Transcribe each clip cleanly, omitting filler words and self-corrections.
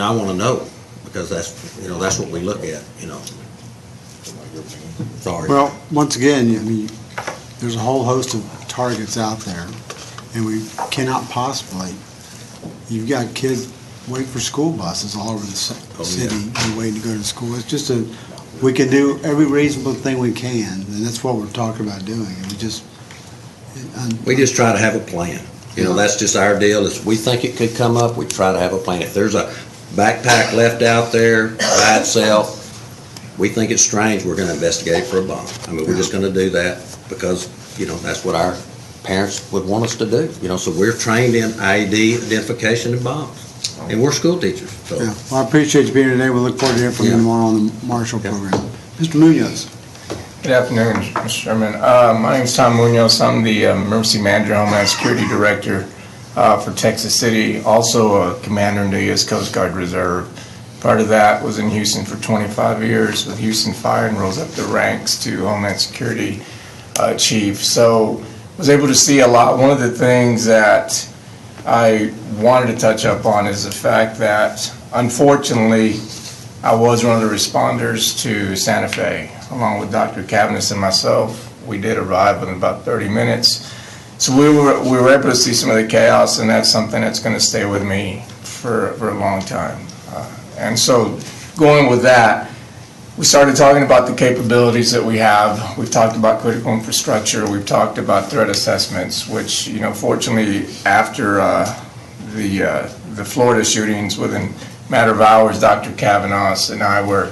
And I want to know, because that's what we look at, Sorry. Well, once again, I mean, there's a whole host of targets out there, and we cannot possibly. You've got kids waiting for school buses all over the city. Yeah. They're waiting to go to school. It's just we can do every reasonable thing we can, and that's what we're talking about doing. And We just try to have a plan. That's just our deal. Is we think it could come up, we try to have a plan. If there's a backpack left out there by itself, we think it's strange, we're going to investigate for a bomb. I mean, we're just going to do that because, that's what our parents would want us to do. So we're trained in IED identification and bombs. And we're school teachers. So. Yeah. Well, I appreciate you being here today. We look forward to hearing from you tomorrow on the Marshall program. Mr. Munoz. Good afternoon, Mr. Chairman. My name is Tom Munoz. I'm the Emergency Manager, Homeland Security Director for Texas City, also a commander in the U.S. Coast Guard Reserve. Part of that was in Houston for 25 years with Houston Fire and rose up the ranks to Homeland Security Chief. So was able to see a lot. One of the things that I wanted to touch up on is the fact that, unfortunately, I was one of the responders to Santa Fe, along with Dr. Cavness and myself. We did arrive within about 30 minutes. So we were able to see some of the chaos, and that's something that's going to stay with me for a long time. And so going with that, we started talking about the capabilities that we have. We've talked about critical infrastructure. We've talked about threat assessments, which, fortunately, after the Florida shootings, within a matter of hours, Dr. Cavness and I were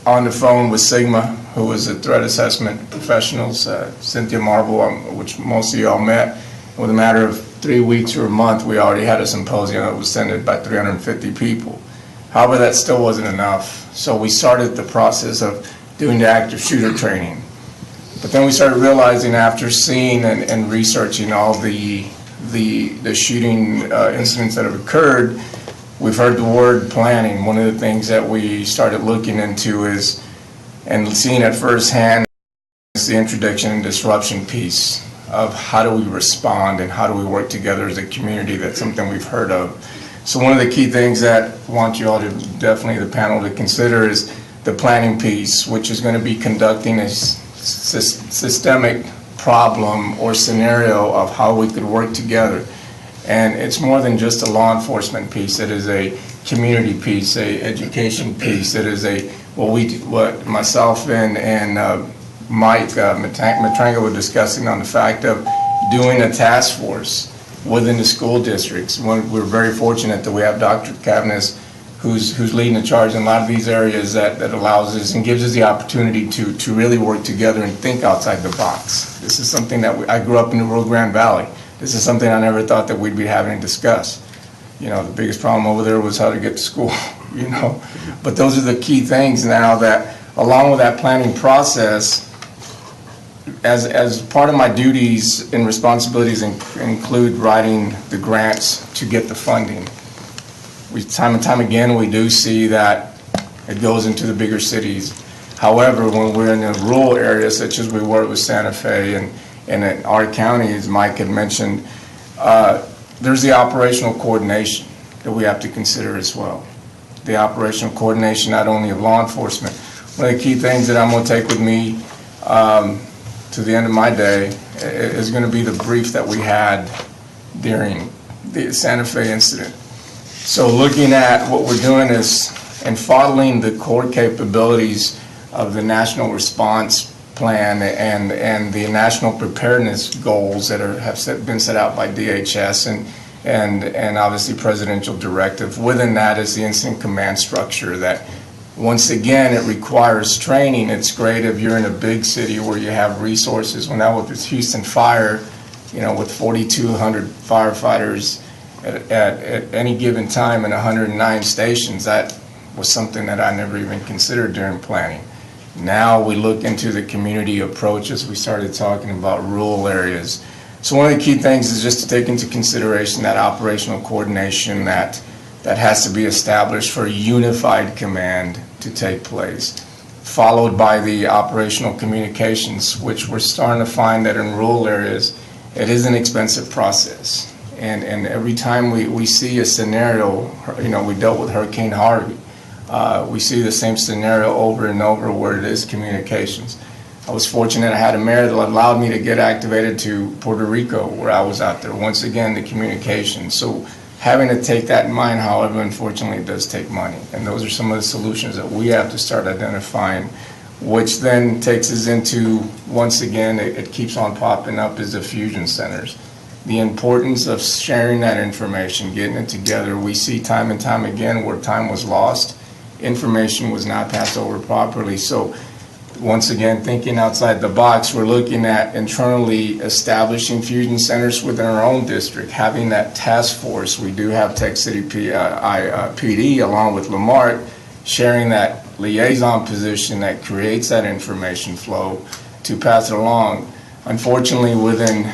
on the phone with Sigma, who was the threat assessment professionals, Cynthia Marble, which most of you all met. With a matter of 3 weeks or a month, we already had a symposium that was attended by 350 people. However, that still wasn't enough. So we started the process of doing the active shooter training. But then we started realizing, after seeing and researching all the shooting incidents that have occurred, we've heard the word planning. One of the things that we started looking into is, and seeing at firsthand, is the introduction and disruption piece of how do we respond and how do we work together as a community. That's something we've heard of. So one of the key things that I want you all to, definitely the panel, to consider is the planning piece, which is going to be conducting a systemic problem or scenario of how we could work together. And it's more than just a law enforcement piece. It is a community piece, a education piece. It is what myself and Mike Matranga were discussing on the fact of doing a task force within the school districts. We're very fortunate that we have Dr. Cavness, who's leading the charge in a lot of these areas, that allows us and gives us the opportunity to really work together and think outside the box. This is something that I grew up in the Rio Grande Valley. This is something I never thought that we'd be having to discuss. The biggest problem over there was how to get to school, But those are the key things now that, along with that planning process, as part of my duties and responsibilities include writing the grants to get the funding. Time and time again, we do see that it goes into the bigger cities. However, when we're in a rural areas, such as we were with Santa Fe and in our county, as Mike had mentioned, there's the operational coordination that we have to consider as well. The operational coordination not only of law enforcement. One of the key things that I'm going to take with me to the end of my day is going to be the brief that we had during the Santa Fe incident. So looking at what we're doing is, and following the core capabilities of the national response plan and the national preparedness goals that have been set out by DHS and obviously presidential directive. Within that is the incident command structure that, once again, it requires training. It's great if you're in a big city where you have resources. When I was with Houston Fire, with 4,200 firefighters at any given time and 109 stations, that was something that I never even considered during planning. Now we look into the community approach as we started talking about rural areas. So one of the key things is just to take into consideration that operational coordination that has to be established for a unified command to take place, followed by the operational communications, which we're starting to find that in rural areas, it is an expensive process. And every time we see a scenario, we dealt with Hurricane Harvey. We see the same scenario over and over where it is communications. I was fortunate I had a mayor that allowed me to get activated to Puerto Rico where I was out there. Once again, the communication. So having to take that in mind, however, unfortunately, it does take money. And those are some of the solutions that we have to start identifying, which then takes us into, once again, it keeps on popping up, is the fusion centers. The importance of sharing that information, getting it together. We see time and time again where time was lost, information was not passed over properly. So once again, thinking outside the box, we're looking at internally establishing fusion centers within our own district, having that task force. We do have Tech City PD along with Lamar, sharing that liaison position that creates that information flow to pass it along. Unfortunately, within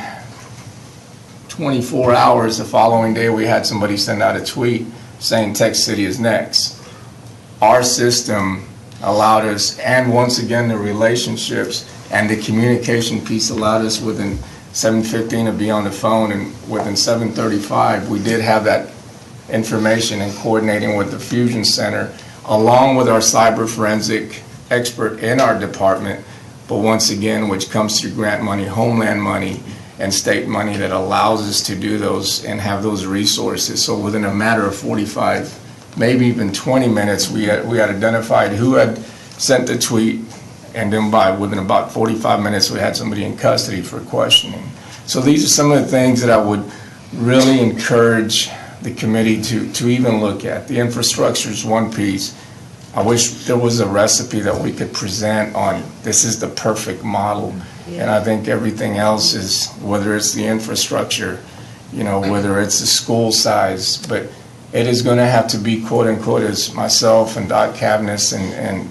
24 hours the following day, we had somebody send out a tweet saying Tech City is next. Our system allowed us, and once again the relationships and the communication piece allowed us within 7:15 to be on the phone, and within 7:35 we did have that information and coordinating with the Fusion Center along with our cyber forensic expert in our department, but once again, which comes through grant money, homeland money, and state money that allows us to do those and have those resources. So within a matter of 45, maybe even 20 minutes, we had identified who had sent the tweet, and then within about 45 minutes, we had somebody in custody for questioning. So these are some of the things that I would really encourage the committee to even look at. The infrastructure is one piece. I wish there was a recipe that we could present on this is the perfect model. And I think everything else is, whether it's the infrastructure, whether it's the school size, but it is going to have to be, quote unquote, as myself and Dr. Cavness and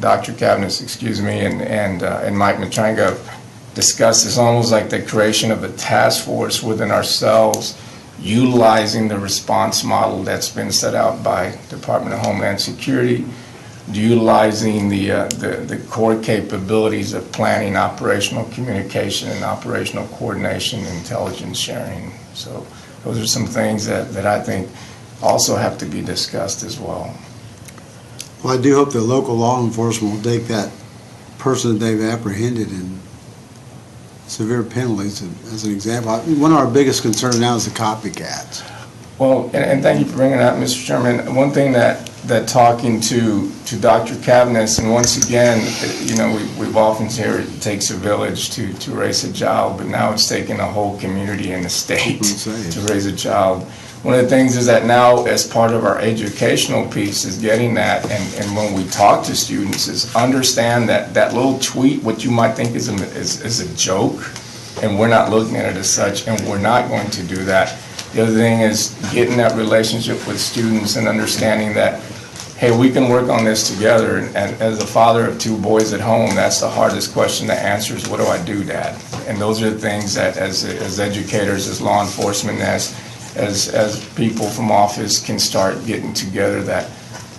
Mike Matranga discussed, it's almost like the creation of a task force within ourselves, utilizing the response model that's been set out by Department of Homeland Security, utilizing the core capabilities of planning, operational communication, and operational coordination, and intelligence sharing. So those are some things that I think also have to be discussed as well. Well, I do hope that local law enforcement will take that person that they've apprehended and severe penalties as an example. One of our biggest concerns now is the copycats. Well, and thank you for bringing that, Mr. Chairman. One thing that talking to Dr. Cavness, and once again, we've often heard it takes a village to raise a child, but now it's taken a whole community in the state to raise a child. One of the things is that now, as part of our educational piece, is getting that, and when we talk to students, is understand that little tweet, what you might think is a joke, and we're not looking at it as such, and we're not going to do that. The other thing is getting that relationship with students and understanding that, hey, we can work on this together. And as a father of 2 boys at home, that's the hardest question to answer is, what do I do, Dad? And those are the things that as educators, as law enforcement, as people from office can start getting together that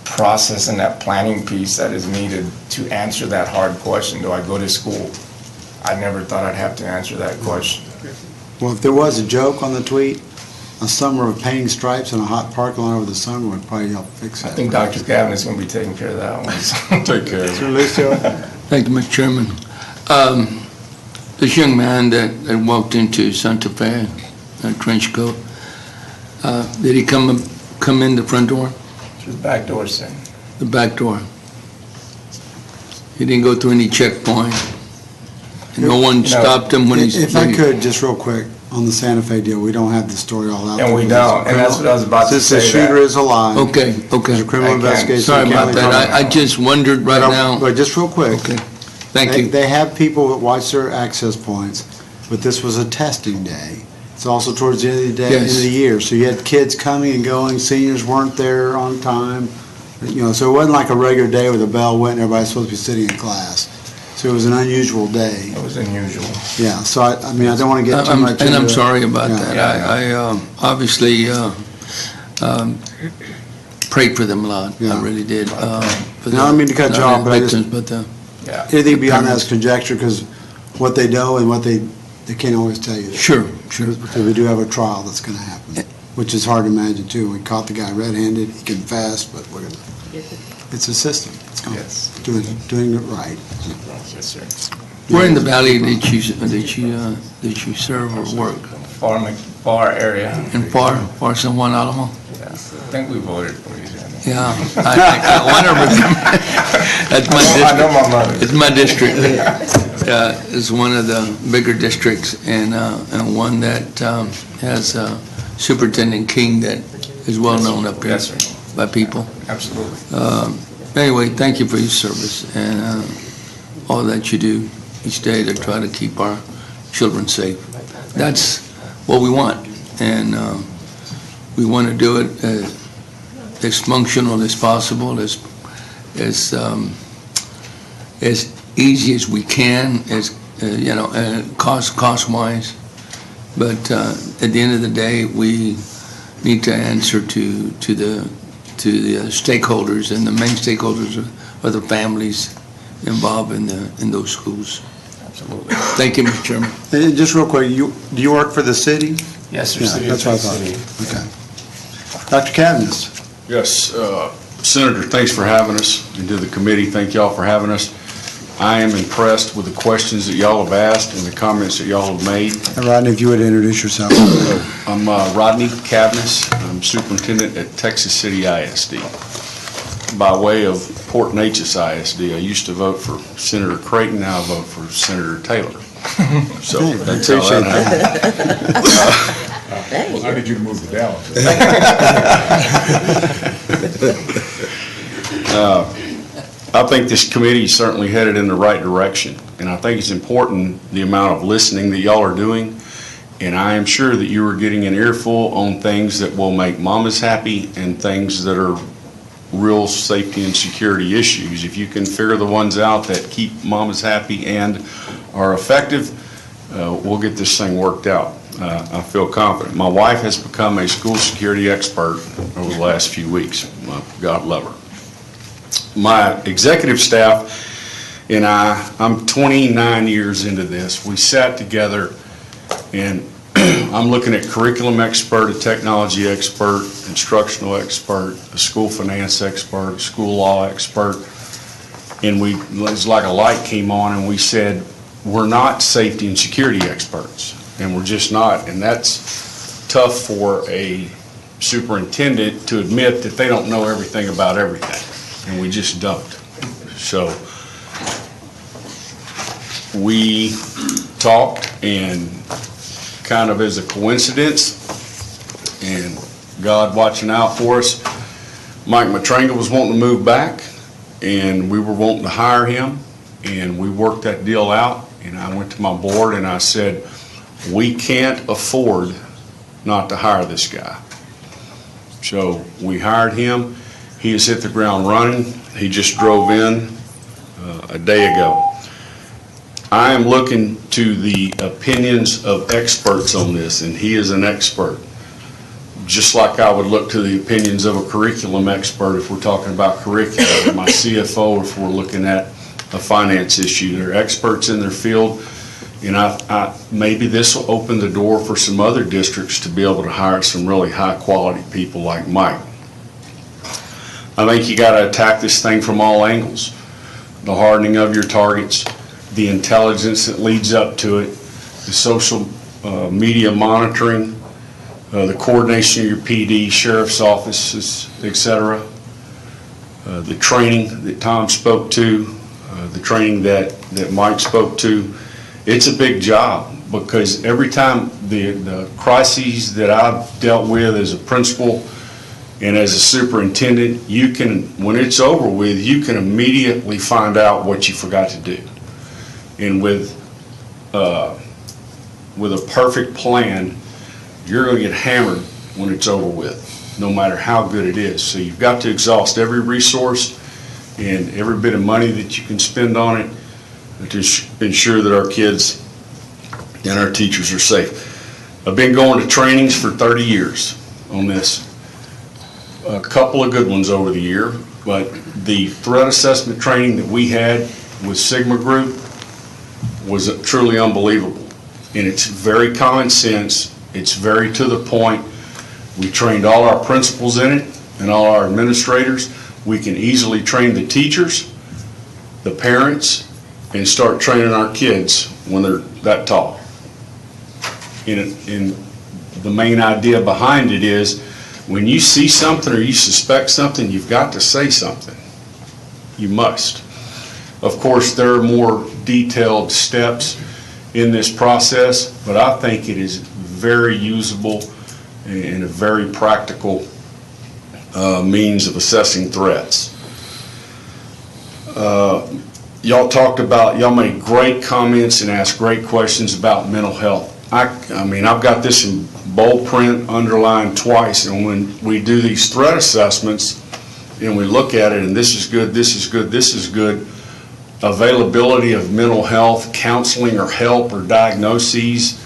process and that planning piece that is needed to answer that hard question. Do I go to school? I never thought I'd have to answer that question. Well, if there was a joke on the tweet, a summer of painting stripes in a hot parking lot over the summer would probably help fix that. I think Dr. Cavness is going to be taking care of that one. Take care of it. Thank you, Mr. Chairman. This young man that walked into Santa Fe, a trench coat, did he come in the front door? Through the back door, sir. The back door. He didn't go through any checkpoint. No one stopped him when he... If I could, just real quick, on the Santa Fe deal, we don't have the story all out. And we don't, and that's what I was about to say. Since the shooter is alive. Okay. There's a criminal investigation. Sorry about that. I just wondered right now. But just real quick. Okay. Thank you. They have people that watch their access points, but this was a testing day. It's also towards the end of the day, Yes. end of the year. So you had kids coming and going, seniors weren't there on time. So it wasn't like a regular day where the bell went and everybody's supposed to be sitting in class. So it was an unusual day. It was unusual. Yeah, so I don't want to get too much into it. And I'm sorry about Yeah. that. I obviously prayed for them a lot. Yeah. I really did. I don't mean to cut you off, but I just... Yeah. Anything beyond that is conjecture, because what they know and what they can't always tell you. Sure. Because we do have a trial that's going to happen. which is hard to imagine too. We caught the guy red-handed, he confessed, but it's a system. It's going, Yes. doing it right. Yes, sir. Where in the valley did you serve or work? Far area. In Far San Juan Alamo? Yeah. I think we voted for you. Yeah, I want to remember. That's my I know district. my mother. It's my district. It's one of the bigger districts and one that has Superintendent King that is well known up here Yes, sir. by people. Absolutely. Anyway, thank you for your service and all that you do each day to try to keep our children safe. That's what we want, and we want to do it as functional as possible, as easy as we can, as cost-wise. But at the end of the day, we need to answer to the stakeholders, and the main stakeholders are the families involved in those schools. Absolutely. Thank you, Mr. Chairman. And just real quick, do you work for the city? Yes, sir. Yeah, City that's what I of thought. City. Okay. Dr. Cavness? Yes, Senator, thanks for having us, and to the committee, thank y'all for having us. I am impressed with the questions that y'all have asked and the comments that y'all have made. And Rodney, if you would introduce yourself. I'm Rodney Cavness. I'm superintendent at Texas City ISD. By way of Port Neches ISD, I used to vote for Senator Creighton, now I vote for Senator Taylor. So Hey, that's how appreciate that happened. I need you to move to Dallas. I think this committee is certainly headed in the right direction, and I think it's important the amount of listening that y'all are doing, and I am sure that you are getting an earful on things that will make mamas happy and things that are real safety and security issues. If you can figure the ones out that keep mamas happy and are effective, we'll get this thing worked out. I feel confident. My wife has become a school security expert over the last few weeks. God love her. My executive staff and I'm 29 years into this. We sat together and I'm looking at curriculum expert, a technology expert, instructional expert, a school finance expert, a school law expert, and it was like a light came on and we said, we're not safety and security experts, and we're just not, and that's tough for a superintendent to admit that they don't know everything about everything, and we just don't. So we talked, and kind of as a coincidence, and God watching out for us, Mike Matranga was wanting to move back, and we were wanting to hire him, and we worked that deal out, and I went to my board and I said, we can't afford not to hire this guy. So we hired him. He has hit the ground running. He just drove in a day ago. I am looking to the opinions of experts on this, and he is an expert. Just like I would look to the opinions of a curriculum expert if we're talking about curriculum, or my CFO if we're looking at a finance issue. They're experts in their field, and maybe this will open the door for some other districts to be able to hire some really high-quality people like Mike. I think you got to attack this thing from all angles. The hardening of your targets, the intelligence that leads up to it, the social media monitoring, the coordination of your PD, sheriff's offices, etc., the training that Tom spoke to, the training that Mike spoke to. It's a big job, because every time the crises that I've dealt with as a principal and as a superintendent, you can, when it's over with, you can immediately find out what you forgot to do. And with a perfect plan, you're going to get hammered when it's over with, no matter how good it is. So you've got to exhaust every resource and every bit of money that you can spend on it to ensure that our kids and our teachers are safe. I've been going to trainings for 30 years on this. A couple of good ones over the year, but the threat assessment training that we had with Sigma Group was truly unbelievable. And it's very common sense, it's very to the point, We trained all our principals in it and all our administrators. We can easily train the teachers, the parents, and start training our kids when they're that tall. And the main idea behind it is, when you see something or you suspect something, you've got to say something. You must. Of course, there are more detailed steps in this process, but I think it is very usable and a very practical means of assessing threats. Y'all made great comments and asked great questions about mental health. I mean, I've got this in bold print, underlined twice, and when we do these threat assessments and we look at it, and this is good, this is good, this is good, availability of mental health counseling or help or diagnoses,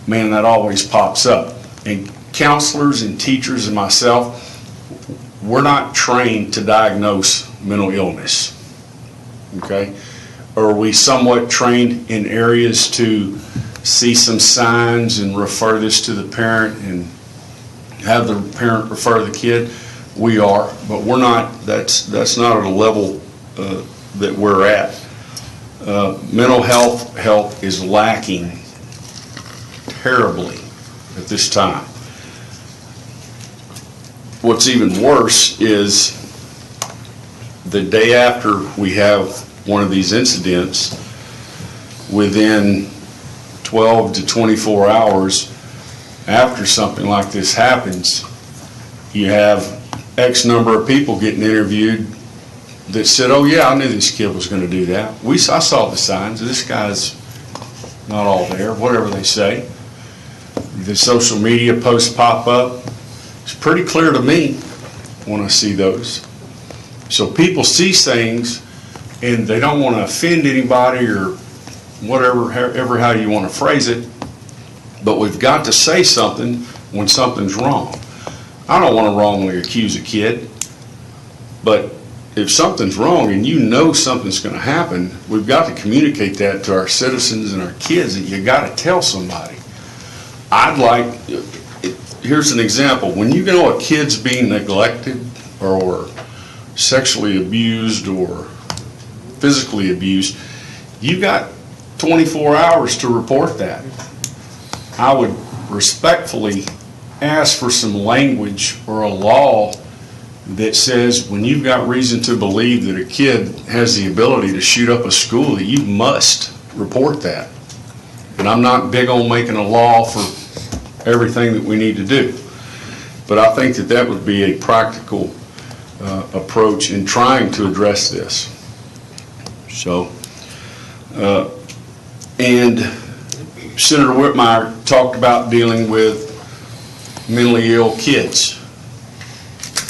man, that always pops up. And counselors and teachers and myself, we're not trained to diagnose mental illness, okay? Are we somewhat trained in areas to see some signs and refer this to the parent and have the parent refer the kid? We are, but we're not, that's not at a level that we're at. Mental health help is lacking terribly at this time. What's even worse is the day after we have one of these incidents, within 12 to 24 hours after something like this happens, you have X number of people getting interviewed that said, oh yeah, I knew this kid was going to do that. I saw the signs. This guy's not all there, whatever they say. The social media posts pop up. It's pretty clear to me when I see those. So people see things and they don't want to offend anybody or whatever, however how you want to phrase it, but we've got to say something when something's wrong. I don't want to wrongly accuse a kid, but if something's wrong and you know something's going to happen, we've got to communicate that to our citizens and our kids, and you got to tell somebody. Here's an example. When you know a kid's being neglected or sexually abused or physically abused, you got 24 hours to report that. I would respectfully ask for some language or a law that says when you've got reason to believe that a kid has the ability to shoot up a school, that you must report that. And I'm not big on making a law for everything that we need to do, but I think that that would be a practical approach in trying to address this. So, and Senator Whitmire talked about dealing with mentally ill kids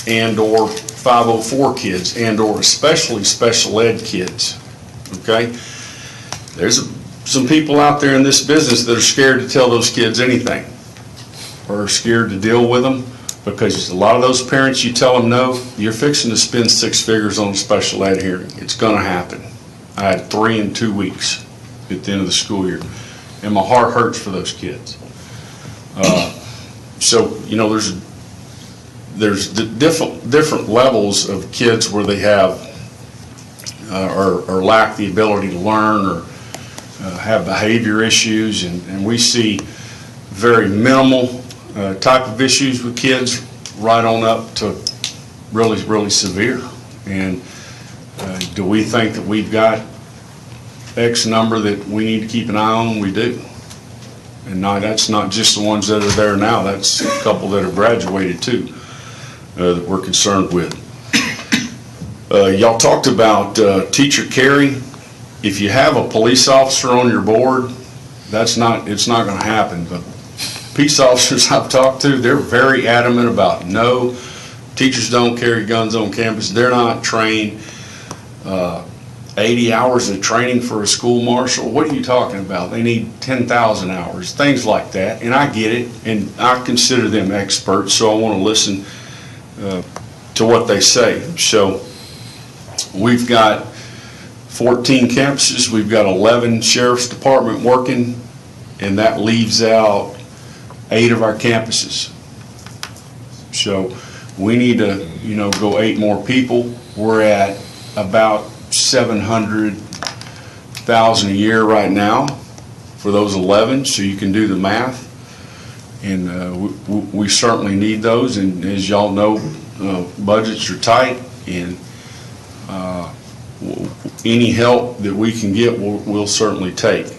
and or 504 kids and or especially special ed kids, okay? There's some people out there in this business that are scared to tell those kids anything or are scared to deal with them, because a lot of those parents, you tell them no, you're fixing to spend 6 figures on a special ed hearing. It's going to happen. I had 3 in 2 weeks at the end of the school year, and my heart hurts for those kids. So, you know, there's different levels of kids where they have or lack the ability to learn or have behavior issues, and we see very minimal type of issues with kids right on up to really, really severe. And do we think that we've got X number that we need to keep an eye on? We do. And that's not just the ones that are there now, that's a couple that have graduated too that we're concerned with. Y'all talked about teacher carry. If you have a police officer on your board, it's not going to happen. But peace officers I've talked to, they're very adamant about no, teachers don't carry guns on campus. They're not trained. 80 hours of training for a school marshal, what are you talking about? They need 10,000 hours, things like that. And I get it, and I consider them experts, so I want to listen to what they say. So we've got 14 campuses, we've got 11 sheriff's department working, and that leaves out 8 of our campuses. So we need to, go 8 more people. We're at about 700,000 a year right now for those 11, so you can do the math. And we certainly need those, and as y'all know, budgets are tight, and any help that we can get, we'll certainly take.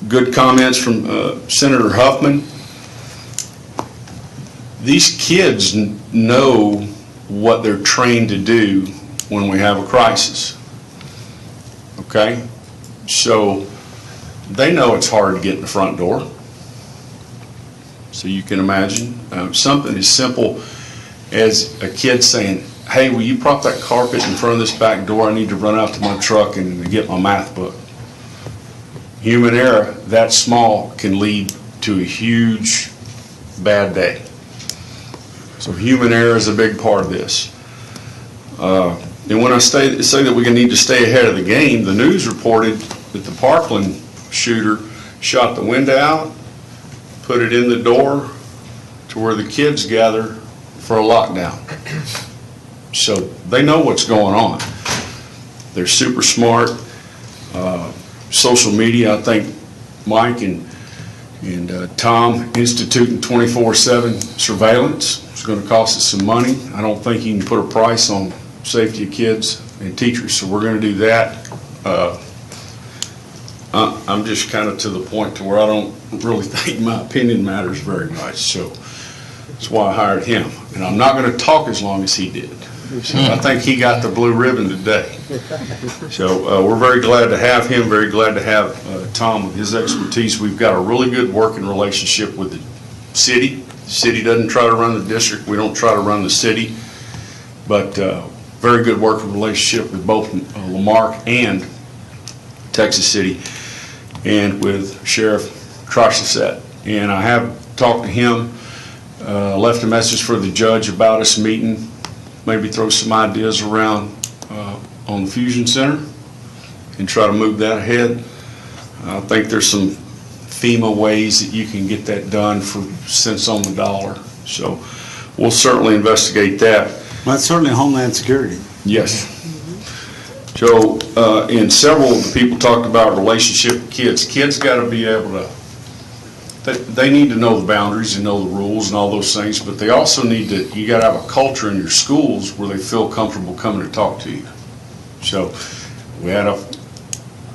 Good comments from Senator Huffman. These kids know what they're trained to do when we have a crisis. Okay? So they know it's hard to get in the front door. So you can imagine something as simple as a kid saying, "Hey, will you prop that carpet in front of this back door? I need to run out to my truck and get my math book." Human error that small can lead to a huge bad day. So human error is a big part of this. And when I say that we need to stay ahead of the game, the news reported that the Parkland shooter shot the window out, put it in the door to where the kids gather for a lockdown. So they know what's going on. They're super smart. Social media, I think Mike and Tom instituting 24/7 surveillance is going to cost us some money. I don't think you can put a price on safety of kids and teachers, so we're going to do that. I'm just kind of to the point to where I don't really think my opinion matters very much, so that's why I hired him. And I'm not going to talk as long as he did. So I think he got the blue ribbon today. So we're very glad to have him, very glad to have Tom with his expertise. We've got a really good working relationship with the city. The city doesn't try to run the district. We don't try to run the city. But very good working relationship with both Lamarck and Texas City and with Sheriff Trosset. And I have talked to him, left a message for the judge about us meeting, maybe throw some ideas around on the Fusion Center and try to move that ahead. I think there's some FEMA ways that you can get that done for cents on the dollar. So we'll certainly investigate that. Well, that's certainly Homeland Security. Yes. So, and several of the people talked about relationship with kids. Kids got to be able to, they need to know the boundaries and know the rules and all those things, but they also need to, you got to have a culture in your schools where they feel comfortable coming to talk to you. So we had a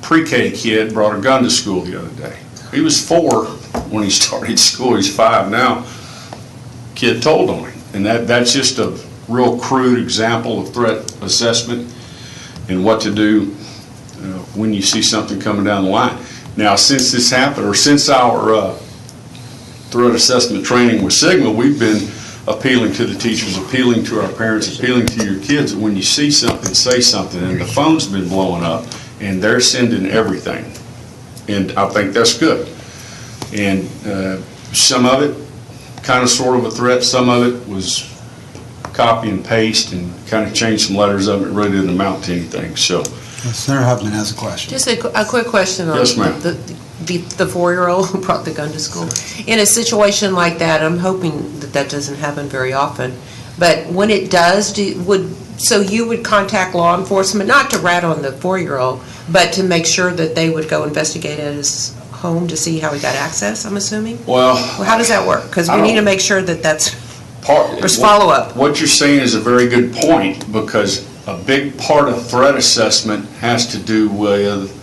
pre-K kid brought a gun to school the other day. He was 4 when he started school. He's 5 now. Kid told on him. And that's just a real crude example of threat assessment and what to do when you see something coming down the line. Now, since this happened, or since our threat assessment training with Sigma, we've been appealing to the teachers, appealing to our parents, appealing to your kids that when you see something, say something. And the phone's been blowing up, and they're sending everything. And I think that's good. And some of it, kind of sort of a threat, some of it was copy and paste and kind of change some letters of it. It really didn't amount to anything. So, Senator Huffman has a question. Just a quick question on Yes, ma'am. the 4-year-old who brought the gun to school. In a situation like that, I'm hoping that doesn't happen very often, but when it does, so you would contact law enforcement, not to rat on the 4-year-old, but to make sure that they would go investigate at his home to see how he got access, I'm assuming? well, How does that work? Because we need to make sure that that's, there's follow-up. What you're saying is a very good point, because a big part of threat assessment has to do with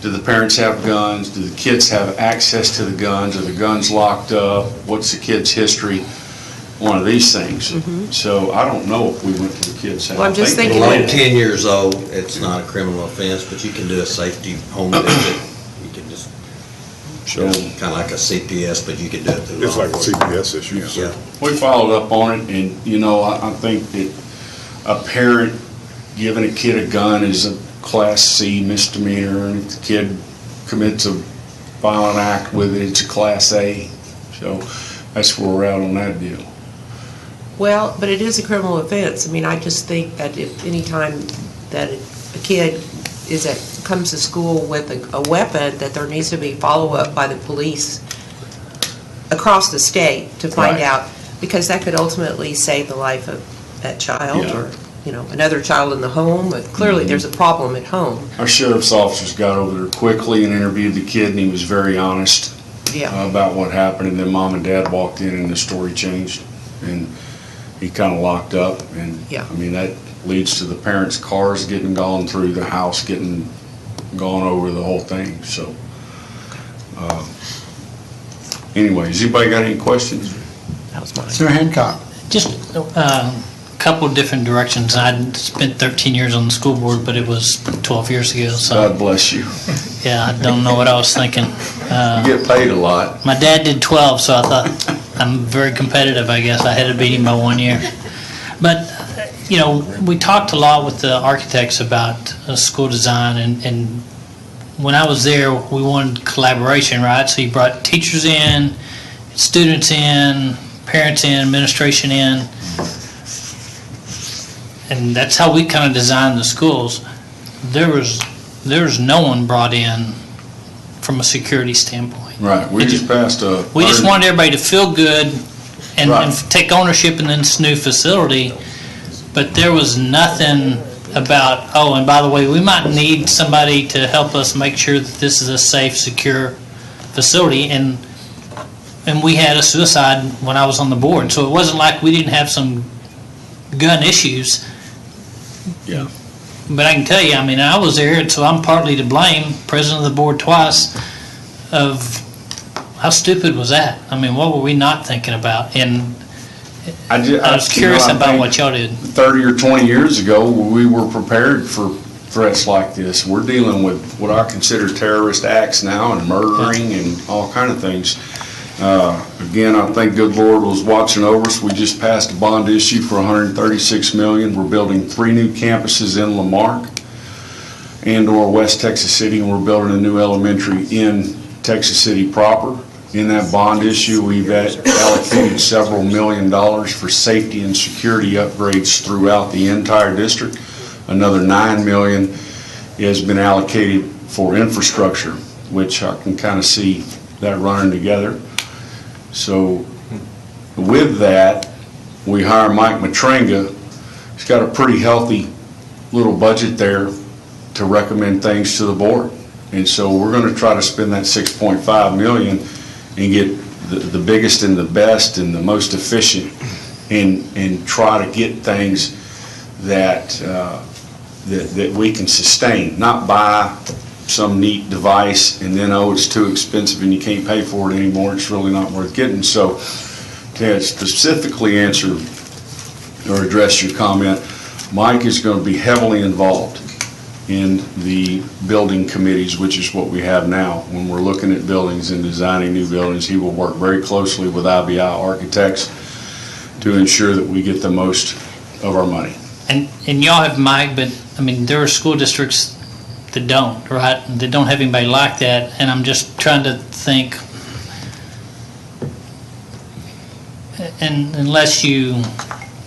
do the parents have guns? Do the kids have access to the guns? Are the guns locked up? What's the kid's history? One of these things. So I don't know if we went to the kids' house. Well, I'm just thinking Below when- 10 years old, it's not a criminal offense, but you can do a safety home visit. You can just, kind of like a CPS, but you can do it through It's law like a enforcement. CPS issue. Yeah. We followed up on it, and, I think that a parent giving a kid a gun is a Class C misdemeanor, and if the kid commits a violent act with it, it's a Class A. So that's where we're at on that deal. Well, but it is a criminal offense. I mean, I just think that if any time that a kid comes to school with a weapon, that there needs to be follow-up by the police across the state to find Right. out, because that could ultimately save the life of that child Yeah. or, another child in the home. But clearly, there's a problem at home. Our sheriff's officers got over there quickly and interviewed the kid, and he was very honest Yeah. about what happened, and then mom and dad walked in and the story changed, and he kind of locked up, and Yeah. I mean, that leads to the parents' cars getting gone through, the house getting gone over, the whole thing, so. Anyways, anybody got any questions? That was mine. Sir Hancock? Just a couple of different directions. I spent 13 years on the school board, but it was 12 years ago, so, God bless you. yeah, I don't know what I was thinking. You get paid a lot. My dad did 12, so I thought, I'm very competitive, I guess. I had to beat him by 1 year. But, we talked a lot with the architects about school design, and when I was there, we wanted collaboration, right? So you brought teachers in, students in, parents in, administration in, and that's how we kind of designed the schools. There was no one brought in from a security standpoint. Right, we just passed a. We just wanted everybody to feel good and Right. take ownership in this new facility, but there was nothing about, oh, and by the way, we might need somebody to help us make sure that this is a safe, secure facility, and we had a suicide when I was on the board, so it wasn't like we didn't have some gun issues. Yeah. But I can tell you, I was there, and so I'm partly to blame, president of the board twice, of how stupid was that? What were we not thinking about? And I was curious about what y'all did. 30 or 20 years ago, we were prepared for threats like this. We're dealing with what I consider terrorist acts now, and murdering and all kind of things. Again, I think good Lord was watching over us. We just passed a bond issue for $136 million. We're building 3 new campuses in Lamarck and/or West Texas City, and we're building a new elementary in Texas City proper. In that bond issue, we've allocated several $1 million for safety and security upgrades throughout the entire district. Another $9 million has been allocated for infrastructure, which I can kind of see that running together. So with that, we hire Mike Matranga. He's got a pretty healthy little budget there to recommend things to the board. And so we're going to try to spend that $6.5 million and get the biggest and the best and the most efficient, and try to get things that we can sustain, not buy some neat device and then, oh, it's too expensive and you can't pay for it anymore, it's really not worth getting. So to specifically answer or address your comment, Mike is going to be heavily involved in the building committees, which is what we have now. When we're looking at buildings and designing new buildings, he will work very closely with IBI architects to ensure that we get the most of our money. And y'all have Mike, but there are school districts that don't, right? That don't have anybody like that, and I'm just trying to think, and unless you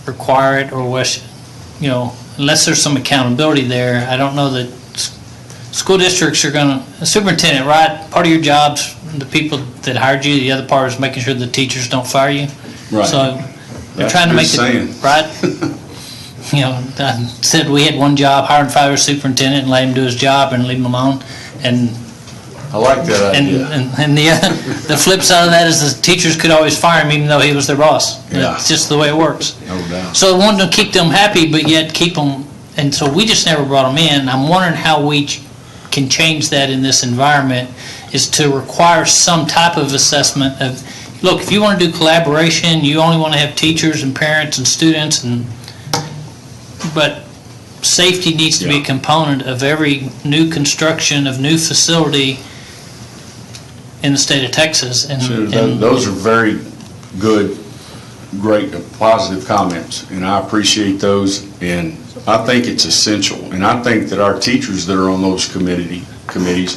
require it, or unless there's some accountability there, I don't know that school districts are gonna, superintendent, right? Part of your job's the people that hired you, the other part is making sure the teachers don't fire you. Right. So they're That's trying to make just saying. it, right? I said we had one job, hired and fired a superintendent and let him do his job and leave him alone. And I like that idea. and the flip side of that is the teachers could always fire him even though he was their boss. Yeah. It's just the way it works. No doubt. So I wanted to keep them happy, but yet keep them, and so we just never brought them in. I'm wondering how we can change that in this environment, is to require some type of assessment of, look, if you want to do collaboration, you only want to have teachers and parents and students, but safety needs to be a Yeah. component of every new construction of new facility in the state of Texas. And, So and those are very good, great, positive comments, and I appreciate those, and I think it's essential. And I think that our teachers that are on those committees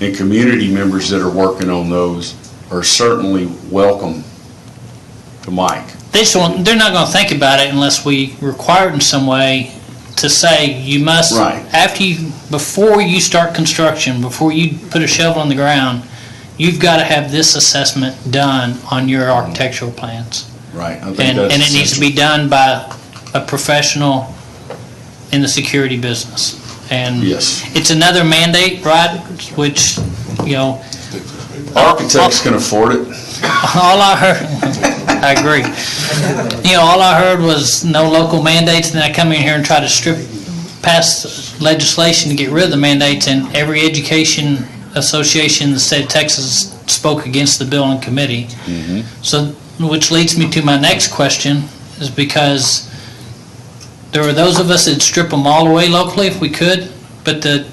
and community members that are working on those are certainly welcome to Mike. they're not going to think about it unless we require it in some way to say you must, Right. before you start construction, before you put a shovel on the ground, you've got to have this assessment done on your architectural plans. Right. I think And that's it needs to be done by a professional in the security business. And Yes. it's another mandate, right, which, Architects can afford it. all I heard, I agree. All I heard was no local mandates, and then I come in here and try to pass legislation to get rid of the mandates, and every education association in the state of Texas spoke against the bill in committee. So, which leads me to my next question, is because there are those of us that strip them all away locally if we could, but the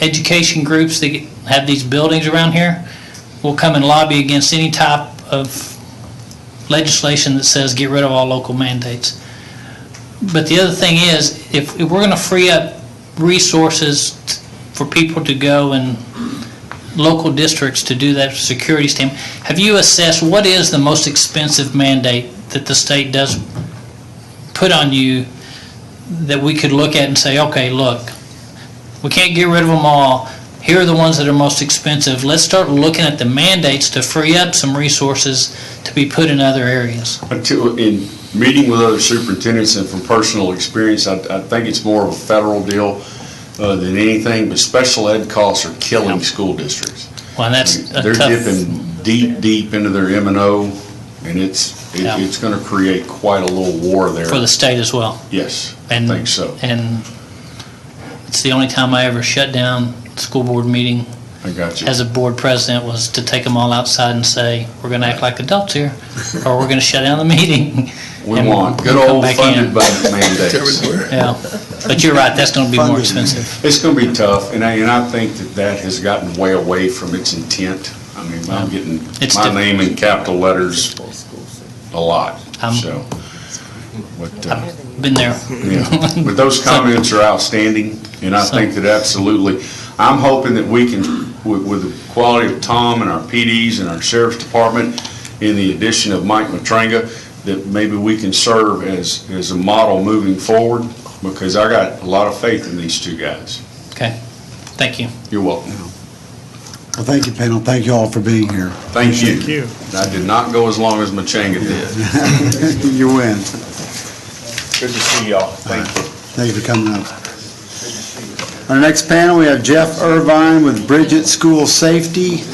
education groups that have these buildings around here will come and lobby against any type of legislation that says get rid of all local mandates. But the other thing is, if we're going to free up resources for people to go and local districts to do that security stamp, have you assessed what is the most expensive mandate that the state does put on you that we could look at and say, okay, look, we can't get rid of them all. Here are the ones that are most expensive. Let's start looking at the mandates to free up some resources to be put in other areas. In meeting with other superintendents and from personal experience, I think it's more of a federal deal than anything, but special ed costs are killing school districts. Well, that's They're dipping deep into their M&O, and it's going to create quite a little war there. For the state as well. Yes, I think so. And it's the only time I ever shut down a school board meeting I got you. as a board president was to take them all outside and say, we're going to act like adults here, or we're going to shut down the meeting. We and want good we'll come old back funded in. budget mandates. Yeah, but you're right, that's going to be more expensive. It's going to be tough, and I think that has gotten way away from its intent. I mean, I'm getting It's my different. name in capital letters a lot, so. Been there. Yeah, but those comments are outstanding, and I think that absolutely, I'm hoping that we can, with the quality of Tom and our PDs and our sheriff's department, in the addition of Mike Matranga, that maybe we can serve as a model moving forward, because I got a lot of faith in these two guys. Okay, thank you. You're welcome. Well, thank you, panel. Thank you all for being here. Thank you. I did not go as long as Matranga did. You win. Good to see y'all. Thank you. Thank you for coming up. Our next panel, we have Jeff Irvine with Bridget School Safety,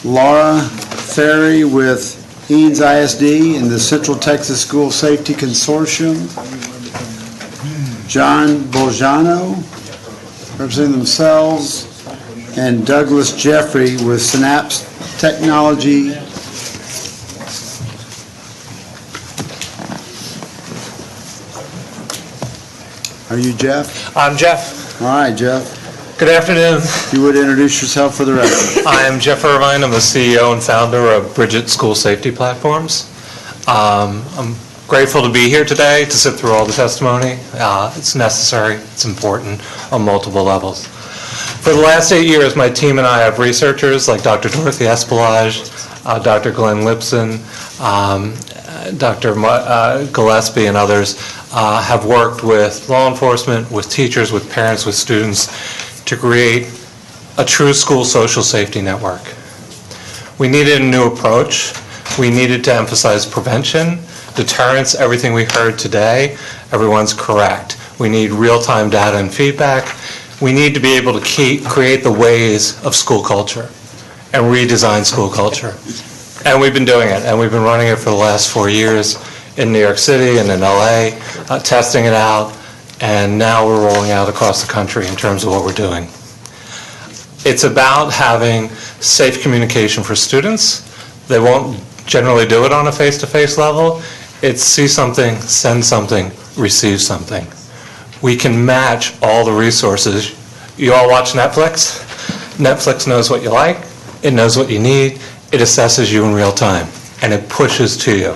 Laura Ferry with Eanes ISD and the Central Texas School Safety Consortium, John Bolzano, representing themselves, and Douglas Jeffrey with Synapse Technology. Are you Jeff? I'm Jeff. All right, Jeff. Good afternoon. If you would introduce yourself for the record. I am Jeff Irvine. I'm the CEO and founder of Bridget School Safety Platforms. I'm grateful to be here today to sit through all the testimony. It's necessary, it's important on multiple levels. For the last 8 years, my team and I have researchers like Dr. Dorothy Espelage, Dr. Glenn Lipson, Dr. Gillespie, and others have worked with law enforcement, with teachers, with parents, with students to create a true school social safety network. We needed a new approach. We needed to emphasize prevention, deterrence. Everything we heard today, everyone's correct. We need real-time data and feedback. We need to be able to create the ways of school culture and redesign school culture. And we've been doing it, and we've been running it for the last 4 years in New York City and in LA, testing it out, and now we're rolling out across the country in terms of what we're doing. It's about having safe communication for students. They won't generally do it on a face-to-face level. It's see something, send something, receive something. We can match all the resources. You all watch Netflix? Netflix knows what you like, it knows what you need, it assesses you in real time, and it pushes to you.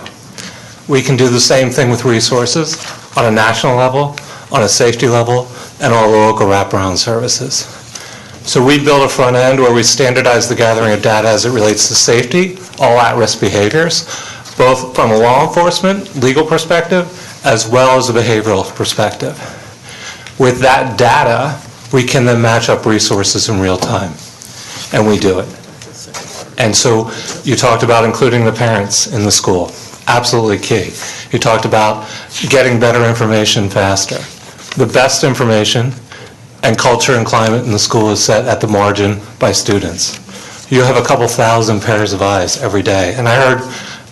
We can do the same thing with resources on a national level, on a safety level, and on local wraparound services. So we build a front end where we standardize the gathering of data as it relates to safety, all at-risk behaviors, both from a law enforcement, legal perspective, as well as a behavioral perspective. With that data, we can then match up resources in real time, and we do it. And so you talked about including the parents in the school. Absolutely key. You talked about getting better information faster. The best information and culture and climate in the school is set at the margin by students. You have a couple thousand pairs of eyes every day. And I heard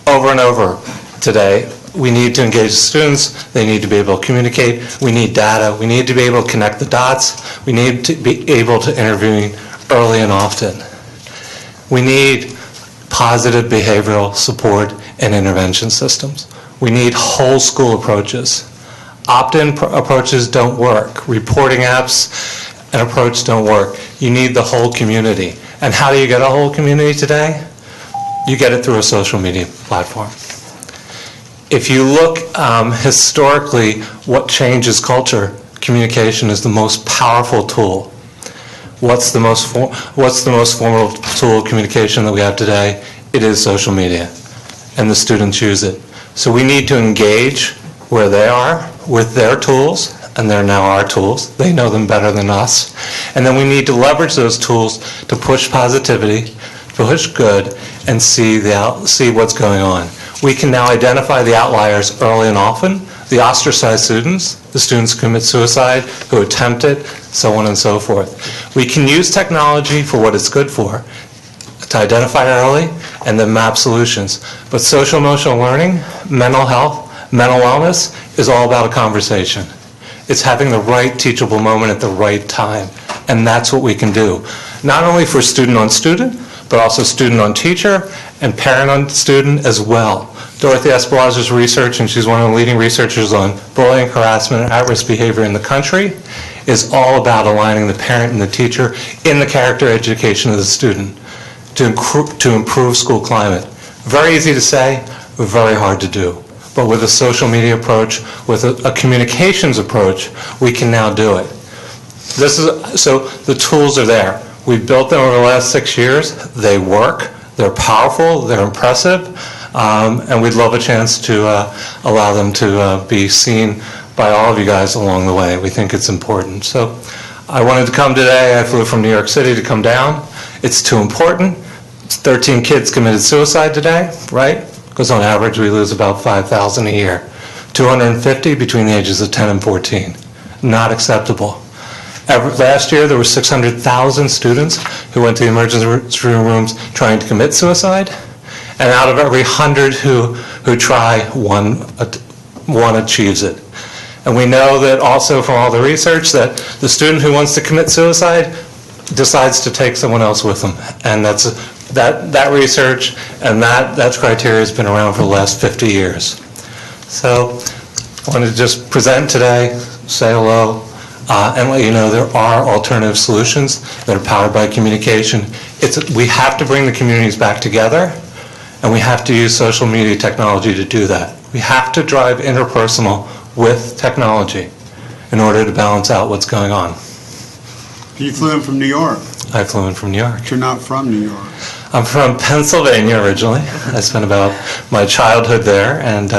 over and over today, we need to engage students, they need to be able to communicate, we need data, we need to be able to connect the dots, we need to be able to intervene early and often. We need positive behavioral support and intervention systems. We need whole school approaches. Opt-in approaches don't work. Reporting apps and approach don't work. You need the whole community. And how do you get a whole community today? You get it through a social media platform. If you look historically, what changes culture, communication is the most powerful tool. What's the most formal tool of communication that we have today? It is social media, and the students use it. So we need to engage where they are with their tools, and they're now our tools. They know them better than us. And then we need to leverage those tools to push positivity, push good, and see what's going on. We can now identify the outliers early and often, the ostracized students, the students who commit suicide, who attempt it, so on and so forth. We can use technology for what it's good for, to identify early and then map solutions. But social emotional learning, mental health, mental wellness is all about a conversation. It's having the right teachable moment at the right time, and that's what we can do. Not only for student on student, but also student on teacher and parent on student as well. Dorothy Espelazer's research, and she's one of the leading researchers on bullying, harassment, and at-risk behavior in the country, is all about aligning the parent and the teacher in the character education of the student to improve school climate. Very easy to say, very hard to do. But with a social media approach, with a communications approach, we can now do it. So the tools are there. We've built them over the last 6 years. They work. They're powerful. They're impressive. And we'd love a chance to allow them to be seen by all of you guys along the way. We think it's important. So I wanted to come today. I flew from New York City to come down. It's too important. 13 kids committed suicide today, right? Because on average we lose about 5,000 a year. 250 between the ages of 10 and 14. Not acceptable. Last year there were 600,000 students who went to the emergency rooms trying to commit suicide. And out of every 100 who try, one achieves it. And we know that also from all the research that the student who wants to commit suicide decides to take someone else with them. And that research and that criteria has been around for the last 50 years. So I wanted to just present today, say hello, and let you know there are alternative solutions that are powered by communication. We have to bring the communities back together, and we have to use social media technology to do that. We have to drive interpersonal with technology in order to balance out what's going on. You flew in from New York. I flew in from New York. But you're not from New York. I'm from Pennsylvania originally. I spent about my childhood there, and